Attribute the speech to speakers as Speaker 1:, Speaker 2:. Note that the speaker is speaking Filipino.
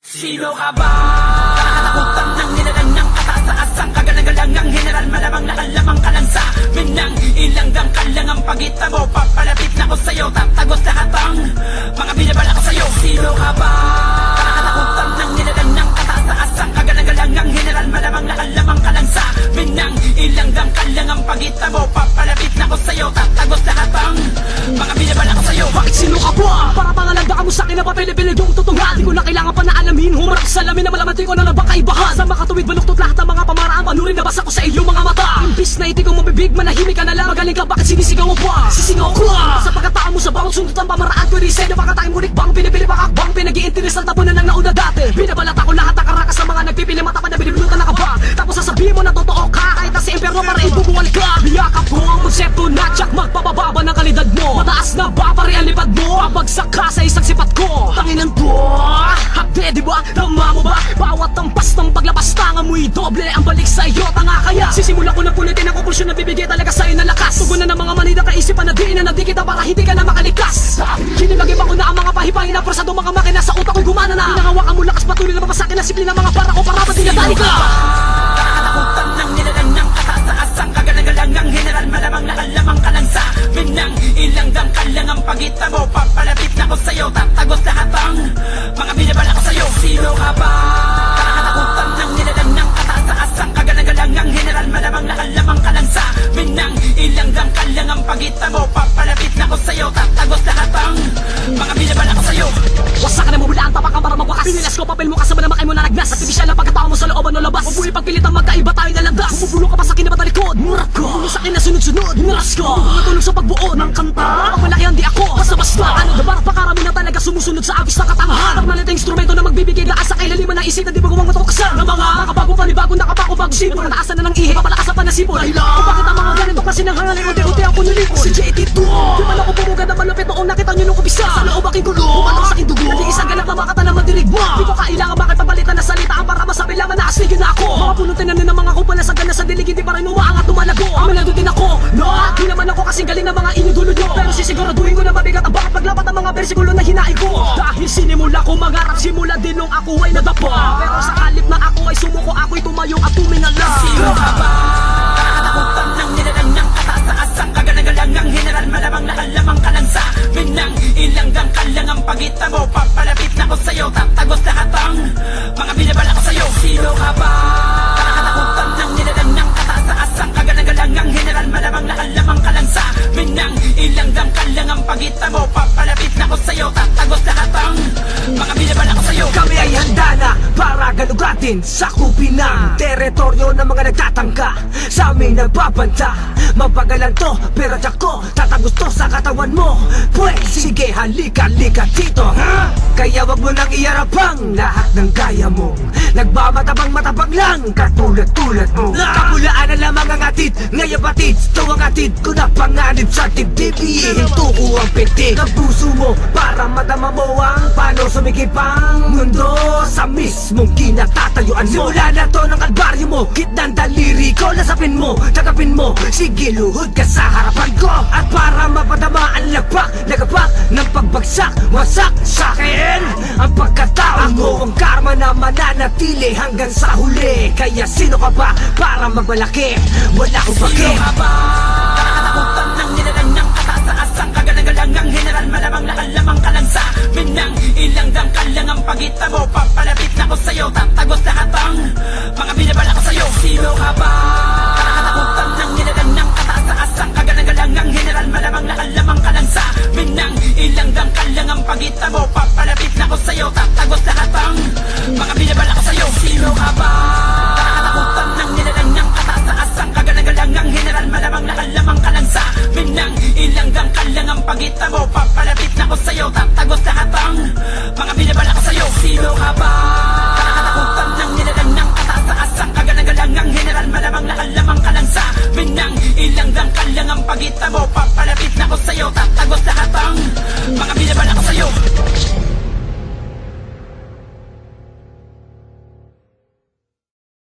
Speaker 1: Sino ka ba? Nakakatakutan ng nilalang ng kataas-taasang kagalang-galang ang general, malamang nakalamang ka lang sa minang ilanggang kalangang pagita mo. Papalapit na ko sa'yo, tatagos lahat ang mga binabala ko sa'yo. Sino ka ba? Nakakatakutan ng nilalang ng kataas-taasang kagalang-galang ang general, malamang nakalamang ka lang sa minang ilanggang kalangang pagita mo. Papalapit na ko sa'yo, tatagos lahat ang mga binabala ko sa'yo.
Speaker 2: Bakit sino ka ba? Para pangalanda ka mo sa'kin na papili-pili yung tutungan. Di ko na kailangan pa na alamin, humarap sa salamin na malaman ko na nabakaibahan. Sa makatuwid baluktot lahat ng mga pamaraan, panurin na basa ko sa iyong mga mata. Imbis na iti kong mabibig, manahimik ka na lang. Magaling ka, bakit sinisigaw mo pa? Sisingaw ko sa pagkatao mo sa bawat sundot ang pamaraan ko. Reset na pagkatayong mulik bang pinipili pakakbang pinag-iinteres ang tapunan ng nauna dati. Binabalata ko lahat ang karakas sa mga nagpipili mata pa na binibulutan na ka ba? Tapos sasabihin mo na totoo ka, kahit na si impyerno para ibubuwal ka. Biyakap ko ang konsepto na tsak magpapababa ng kalidad mo. Mataas na ba pari ang lipad mo? Pabagsak ka sa isang sipat ko. Tanginan ko, hakde diba? Tama mo ba? Bawat tampas ng paglabas tanga mo'y doble ang balik sa'yo. Tanga kaya sisimula ko na punitin ang konklusyon na bibigay talaga sa'yo na lakas. Tugon na ng mga manida kaisipan na di na kita para hindi ka na makalikas. Kinilagay ko na ang mga pahipahin na persado mga makina sa utak ko'y gumana na. Pinangawakan mo lakas patuloy na mapasakin na simple na mga para ko para ba't tinatali ka?
Speaker 1: Nakakatakutan ng nilalang ng kataas-taasang kagalang-galang ang general, malamang nakalamang ka lang sa minang ilanggang kalangang pagita mo. Papalapit na ko sa'yo, tatagos lahat ang mga binabala ko sa'yo. Sino ka ba? Nakakatakutan ng nilalang ng kataas-taasang kagalang-galang ang general, malamang nakalamang ka lang sa minang ilanggang kalangang pagita mo. Papalapit na ko sa'yo, tatagos lahat ang mga binabala ko sa'yo.
Speaker 2: Wasak ka na mabula ang tapak ang para magwakas. Pinilas ko papel mo kasama na makay mo na nagnas. Artificial ang pagkatao mo sa looban o labas. Mabuhay pagpilit ang magkaiba tayo na landas. Bumubulo ka pa sa akin na batalikod. Murak ko, bumulo sa akin na sunod-sunod. Hinaras ko, bumutulog sa pagbuo ng kanta. Pag malaki ang di ako, basta-basta. Ano dabar, pakarami na talaga sumusunod sa agos ng katangahan. Normal na instrumento na magbibigay lakas sa kailaliman na isip na di bagong matakasan. Na mga makabagong panibago, nakapako-bago sipon. Nataasan na ng ihi, papalakas ang panasipon. Kung bakit ang mga ganito kasi nang hangalin, unti-unti ang punulipon. Si JT2, di man ako pumugad na malupit noong nakita nyo nung kumpisa. Sa loob aking gulo, umanok sa aking dugo. Nag-iisang ganap na makata na madirig mo. Di ko kailangan makipagpalitan na salitaan para masabi lamang na asligin na ako. Mga punutin na ng mga kupala sa gana sa dilig, hindi pa rin umaangat tumalago. Amalado din ako, no? Di naman ako kasing galing na mga inyudulod nyo. Pero sisiguraduhin ko na mabigat ang bakit paglapat ang mga bersikulo na hinain ko. Dahil sinimula ko mangarap, simula din nung ako ay nadapa. Pero sa halip na ako ay sumuko, ako'y tumayo at tumingala.
Speaker 1: Sino ka ba? Nakakatakutan ng nilalang ng kataas-taasang kagalang-galang ang general, malamang nakalamang ka lang sa minang ilanggang kalangang pagita mo. Papalapit na ko sa'yo, tatagos lahat ang mga binabala ko sa'yo. Sino ka ba? Nakakatakutan ng nilalang ng kataas-taasang kagalang-galang ang general, malamang nakalamang ka lang sa minang ilanggang kalangang pagita mo. Papalapit na ko sa'yo, tatagos lahat ang mga binabala ko sa'yo.
Speaker 2: Kami ay handa na para galugatin, sakupin ang teritoryo ng mga nagtatangka. Sa amin nagbabanta, mapagalan to, pero tiyak ko tatagos to sa katawan mo. Pwes, sige halika dito, ha? Kaya wag mo nang iarapang lahat ng gaya mo. Nagmamatabang-matabang lang, katulad mo. Kapulaan na lamang ang atid, ngayon batid. Ito ang atid ko na panganib sa dibdib. Ihinto ko ang pitik ng puso mo para madama mo ang paano sumikip ang mundo sa mismong kinatatayuan mo. Simula na to ng kalbaryo mo, gitnang daliri ko, lasapin mo, tagapin mo. Sige luhod ka sa harapan ko. At para mapadama ang lagpak, nagapak ng pagbagsak, wasak sa'kin ang pagkatao mo. Ang karma na mananatili hanggang sa huli. Kaya sino ka ba para magmalaki? Wala ko pake.
Speaker 1: Sino ka ba? Nakakatakutan ng nilalang ng kataas-taasang kagalang-galang ang general, malamang nakalamang ka lang sa minang ilanggang kalangang pagita mo. Papalapit na ko sa'yo, tatagos lahat ang mga binabala ko sa'yo. Sino ka ba? Nakakatakutan ng nilalang ng kataas-taasang kagalang-galang ang general, malamang nakalamang ka lang sa minang ilanggang kalangang pagita mo. Papalapit na ko sa'yo, tatagos lahat ang mga binabala ko sa'yo. Sino ka ba? Nakakatakutan ng nilalang ng kataas-taasang kagalang-galang ang general, malamang nakalamang ka lang sa minang ilanggang kalangang pagita mo. Papalapit na ko sa'yo, tatagos lahat ang mga binabala ko sa'yo. Sino